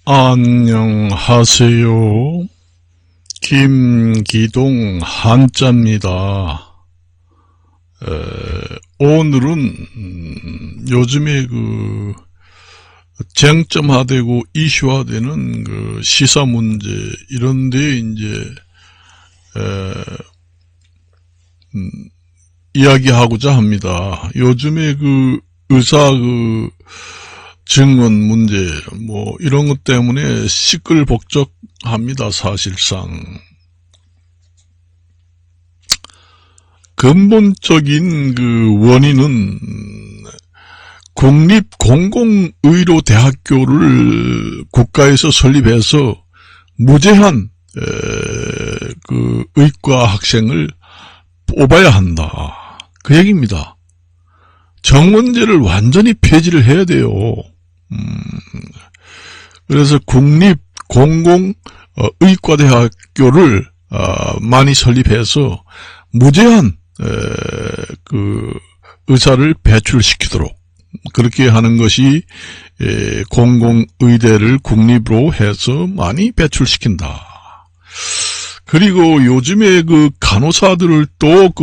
안녕하세요. 김기동 한자입니다. 오늘은 요즘에 쟁점화되고 이슈화되는 시사 문제 이런데 이제 이야기하고자 합니다. 요즘에 의사 증언 문제 이런 것 때문에 시끌벅적합니다. 사실상 근본적인 원인은 국립공공의료대학교를 국가에서 설립해서 무제한 의과 학생을 뽑아야 한다. 그 얘기입니다. 정원제를 완전히 폐지를 해야 돼요. 그래서 국립공공의과대학교를 많이 설립해서 무제한 의사를 배출시키도록 그렇게 하는 것이 공공의대를 국립으로 해서 많이 배출시킨다. 그리고 요즘에 간호사들을 또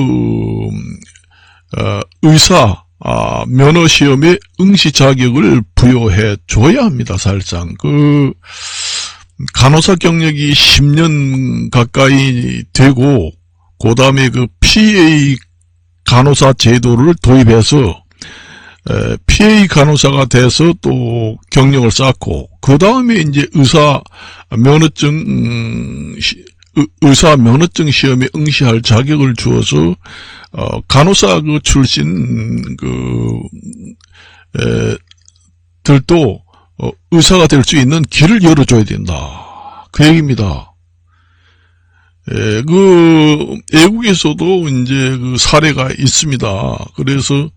의사 면허시험에 응시 자격을 부여해 줘야 합니다. 사실상 간호사 경력이 10년 가까이 되고 그 다음에 PA 간호사 제도를 도입해서 PA 간호사가 돼서 또 경력을 쌓고 그 다음에 이제 의사 면허증 시험에 응시할 자격을 주어서 간호사 출신 들도 의사가 될 수 있는 길을 열어줘야 된다. 그 얘기입니다. 외국에서도 이제 사례가 있습니다. 그래서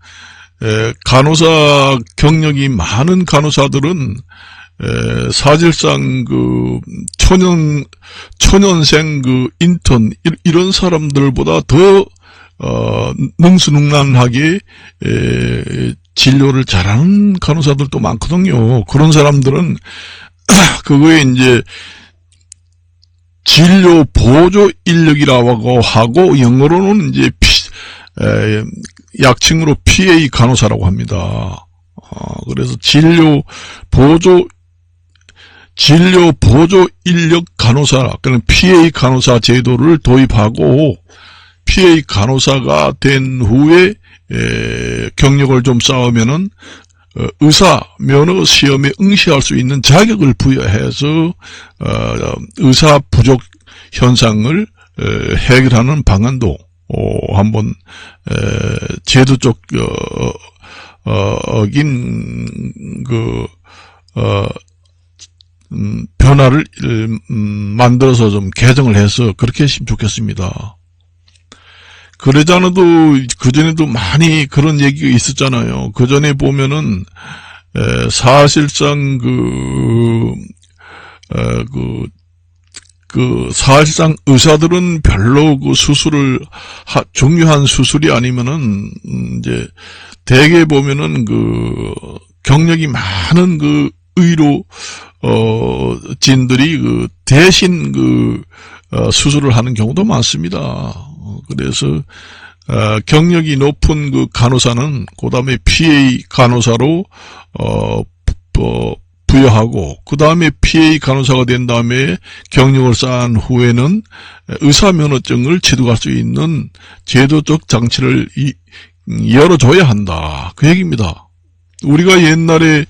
간호사 경력이 많은 간호사들은 사실상 초년생 인턴 이런 사람들보다 더 능수능란하게 진료를 잘하는 간호사들도 많거든요. 그런 사람들은 그거에 이제 진료 보조 인력이라고 하고 영어로는 이제 약칭으로 PA 간호사라고 합니다. 그래서 진료 보조 인력 간호사, 그런 PA 간호사 제도를 도입하고 PA 간호사가 된 후에 경력을 좀 쌓으면은 의사 면허 시험에 응시할 수 있는 자격을 부여해서 의사 부족 현상을 해결하는 방안도 한번 제도적인 변화를 만들어서 좀 개정을 해서 그렇게 했으면 좋겠습니다. 그러지 않아도 그전에도 많이 그런 얘기가 있었잖아요. 그전에 보면은 사실상 사실상 의사들은 별로 수술을 중요한 수술이 아니면은 이제 대개 보면은 경력이 많은 의료 진들이 대신 수술을 하는 경우도 많습니다. 그래서 경력이 높은 간호사는 그 다음에 PA 간호사로 부여하고 그 다음에 PA 간호사가 된 다음에 경력을 쌓은 후에는 의사 면허증을 취득할 수 있는 제도적 장치를 열어줘야 한다. 그 얘기입니다. 우리가 옛날에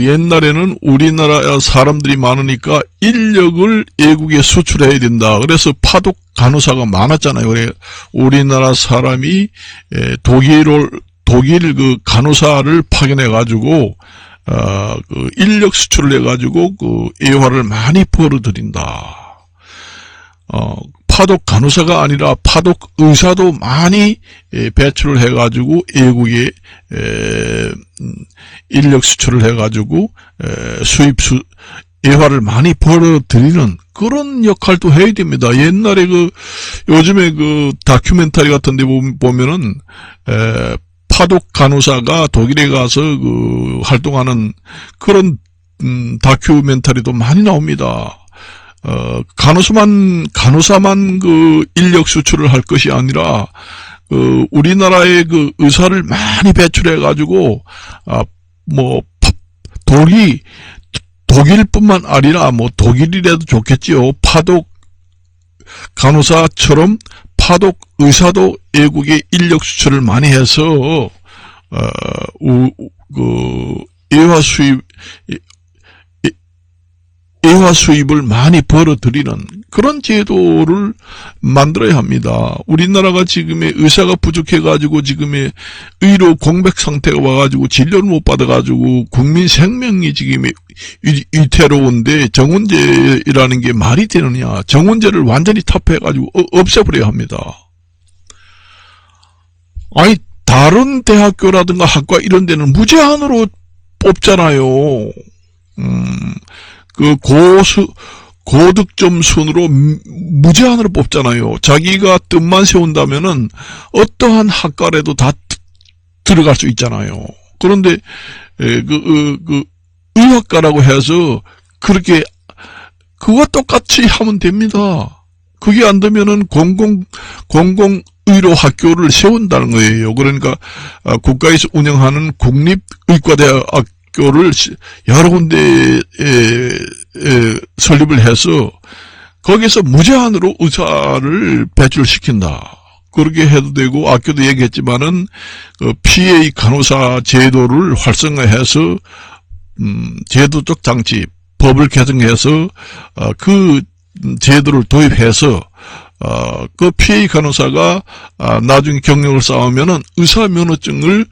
옛날에는 우리나라 사람들이 많으니까 인력을 외국에 수출해야 된다. 그래서 파독 간호사가 많았잖아요. 그래 우리나라 사람이 독일 간호사를 파견해가지고 인력 수출을 해가지고 애화를 많이 벌어들인다. 파독 간호사가 아니라 파독 의사도 많이 배출을 해가지고 외국에 인력 수출을 해가지고 애화를 많이 벌어들이는 그런 역할도 해야 됩니다. 옛날에 요즘에 다큐멘터리 같은 데 보면은 파독 간호사가 독일에 가서 활동하는 그런 다큐멘터리도 많이 나옵니다. 간호사만 인력 수출을 할 것이 아니라 우리나라의 의사를 많이 배출해가지고 독일뿐만 아니라 독일이라도 좋겠지요. 파독 간호사처럼 파독 의사도 외국에 인력 수출을 많이 해서 애화 수입을 많이 벌어들이는 그런 제도를 만들어야 합니다. 우리나라가 지금의 의사가 부족해가지고 지금의 의료 공백 상태가 와가지고 진료를 못 받아가지고 국민 생명이 지금 위태로운데 정원제라는 게 말이 되느냐. 정원제를 완전히 타파해가지고 없애버려야 합니다. 아니 다른 대학교라든가 학과 이런 데는 무제한으로 뽑잖아요. 고득점 순으로 무제한으로 뽑잖아요. 자기가 뜻만 세운다면은 어떠한 학과라도 다 들어갈 수 있잖아요. 그런데 의학과라고 해서 그렇게 그거 똑같이 하면 됩니다. 그게 안 되면은 공공 의료 학교를 세운다는 거예요. 그러니까 국가에서 운영하는 국립의과대학교를 여러 군데에 설립을 해서 거기서 무제한으로 의사를 배출시킨다. 그렇게 해도 되고 아까도 얘기했지만은 PA 간호사 제도를 활성화해서 제도적 장치 법을 개정해서 그 제도를 도입해서 그 PA 간호사가 나중에 경력을 쌓으면은 의사 면허증을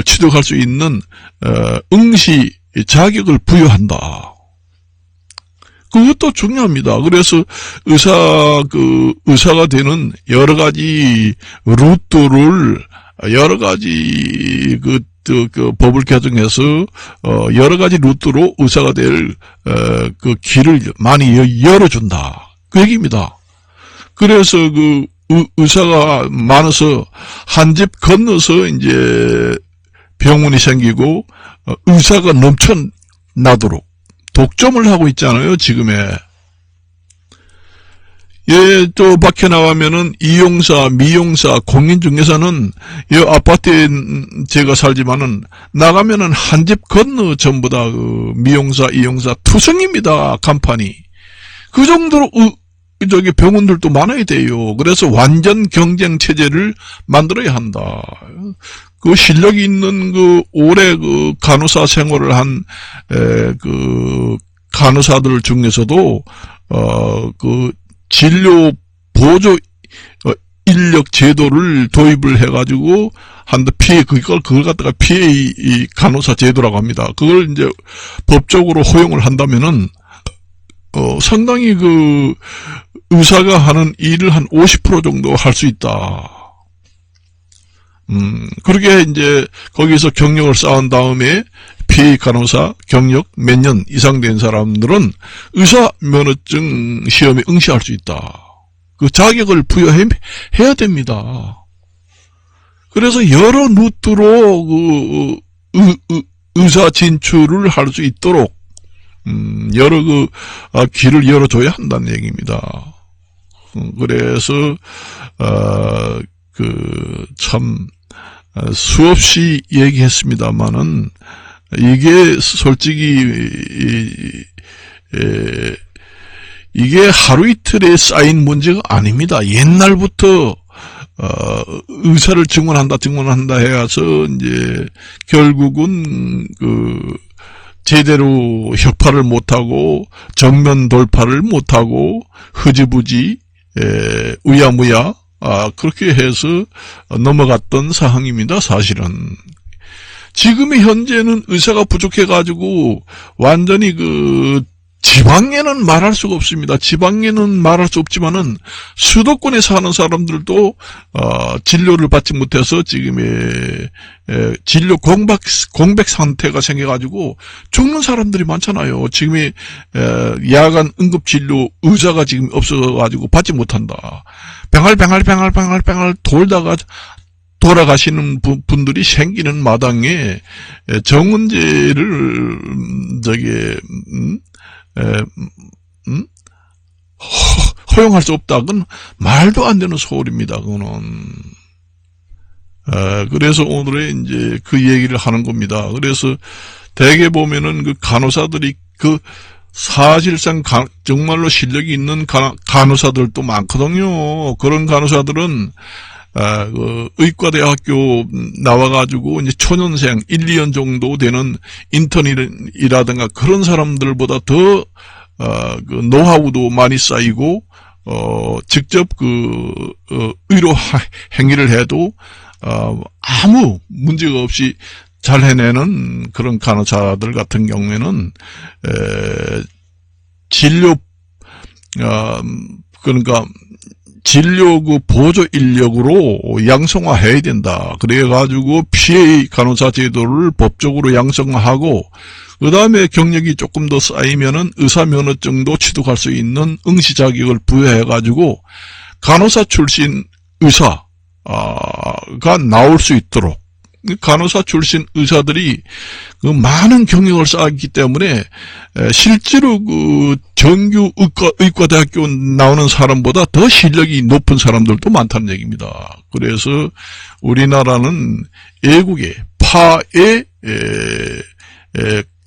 취득할 수 있는 응시 자격을 부여한다. 그것도 중요합니다. 그래서 의사가 되는 여러 가지 루트를 여러 가지 법을 개정해서 여러 가지 루트로 의사가 될 길을 많이 열어준다. 그 얘기입니다. 그래서 의사가 많아서 한 집 건너서 이제 병원이 생기고 의사가 넘쳐나도록 독점을 하고 있잖아요, 지금에. 또 밖에 나가면은 이용사, 미용사, 공인중개사는 이 아파트에 제가 살지만은 나가면은 한 집 건너 전부 다 미용사, 이용사 투성입니다, 간판이. 그 정도로 병원들도 많아야 돼요. 그래서 완전 경쟁 체제를 만들어야 한다. 실력이 있는 오래 간호사 생활을 한 간호사들 중에서도 진료 보조 인력 제도를 도입을 해가지고 한다. 그걸 갖다가 PA 간호사 제도라고 합니다. 그걸 이제 법적으로 허용을 한다면은 상당히 의사가 하는 일을 한 50% 정도 할 수 있다. 그렇게 이제 거기서 경력을 쌓은 다음에 PA 간호사 경력 몇 년 이상 된 사람들은 의사 면허증 시험에 응시할 수 있다. 그 자격을 부여해야 됩니다. 그래서 여러 루트로 의사 진출을 할 수 있도록 여러 길을 열어줘야 한다는 얘기입니다. 그래서 참 수없이 얘기했습니다만은 이게 솔직히 이게 하루 이틀에 쌓인 문제가 아닙니다. 옛날부터 의사를 증원한다 해서 이제 결국은 제대로 혁파를 못하고 정면 돌파를 못하고 흐지부지 우야무야 그렇게 해서 넘어갔던 상황입니다. 사실은 지금의 현재는 의사가 부족해가지고 완전히 지방에는 말할 수가 없습니다. 지방에는 말할 수 없지만은 수도권에 사는 사람들도 진료를 받지 못해서 지금의 진료 공백 상태가 생겨가지고 죽는 사람들이 많잖아요. 지금의 야간 응급진료 의사가 지금 없어가지고 받지 못한다. 뱅알뱅알 돌다가 돌아가시는 분들이 생기는 마당에 정원제를 허용할 수 없다. 그건 말도 안 되는 소리입니다. 그거는. 그래서 오늘의 이제 그 얘기를 하는 겁니다. 그래서 대개 보면은 그 간호사들이 사실상 정말로 실력이 있는 간호사들도 많거든요. 그런 간호사들은 의과대학교 나와가지고 이제 초년생 1, 2년 정도 되는 인턴이라든가 그런 사람들보다 더 그 노하우도 많이 쌓이고 직접 의료 행위를 해도 아무 문제가 없이 잘 해내는 그런 간호사들 같은 경우에는 그러니까 진료 보조 인력으로 양성화해야 된다. 그래가지고 PA 간호사 제도를 법적으로 양성화하고 그 다음에 경력이 조금 더 쌓이면은 의사 면허증도 취득할 수 있는 응시 자격을 부여해가지고 간호사 출신 의사가 나올 수 있도록. 간호사 출신 의사들이 많은 경력을 쌓았기 때문에 실제로 정규 의과대학교 나오는 사람보다 더 실력이 높은 사람들도 많다는 얘기입니다. 그래서 우리나라는 외국에 파의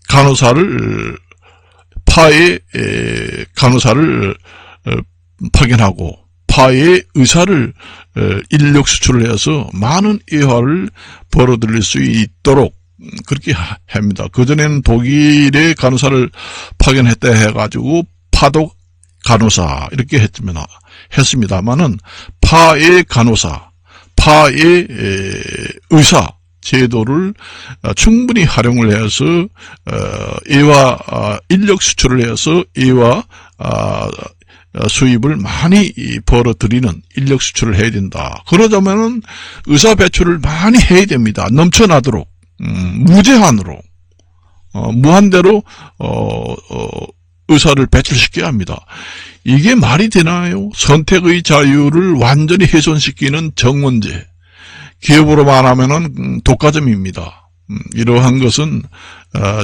간호사를 파견하고 파의 의사를 인력 수출을 해서 많은 예화를 벌어들일 수 있도록 그렇게 합니다. 그전에는 독일의 간호사를 파견했다 해가지고 파독 간호사 이렇게 했습니다만은 파의 간호사, 파의 의사 제도를 충분히 활용을 해서 예화 인력 수출을 해서 예화 수입을 많이 벌어들이는 인력 수출을 해야 된다. 그러자면은 의사 배출을 많이 해야 됩니다. 넘쳐나도록 무제한으로 무한대로 의사를 배출시켜야 합니다. 이게 말이 되나요? 선택의 자유를 완전히 훼손시키는 정원제. 기업으로 말하면은 독과점입니다. 이러한 것은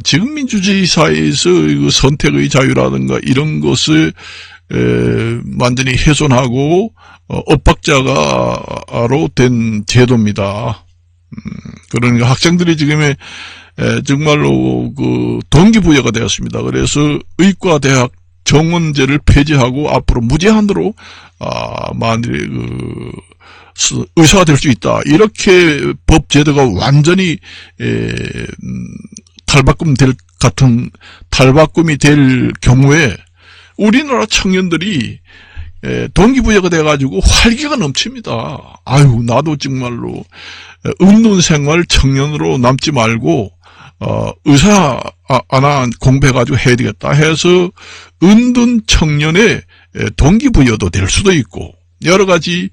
지금 민주주의 사회에서 선택의 자유라든가 이런 것을 완전히 훼손하고 엇박자가로 된 제도입니다. 그러니까 학생들이 지금의 정말로 동기부여가 되었습니다. 그래서 의과대학 정원제를 폐지하고 앞으로 무제한으로 만일에 의사가 될 수 있다. 이렇게 법 제도가 완전히 탈바꿈이 될 경우에 우리나라 청년들이 동기부여가 돼가지고 활기가 넘칩니다. 아유, 나도 정말로 은둔 생활 청년으로 남지 말고 의사 하나 공부해가지고 해야 되겠다 해서 은둔 청년의 동기부여도 될 수도 있고 여러 가지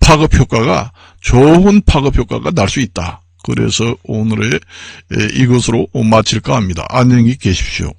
파급 효과가 좋은 파급 효과가 날 수 있다. 그래서 오늘의 이것으로 마칠까 합니다. 안녕히 계십시오.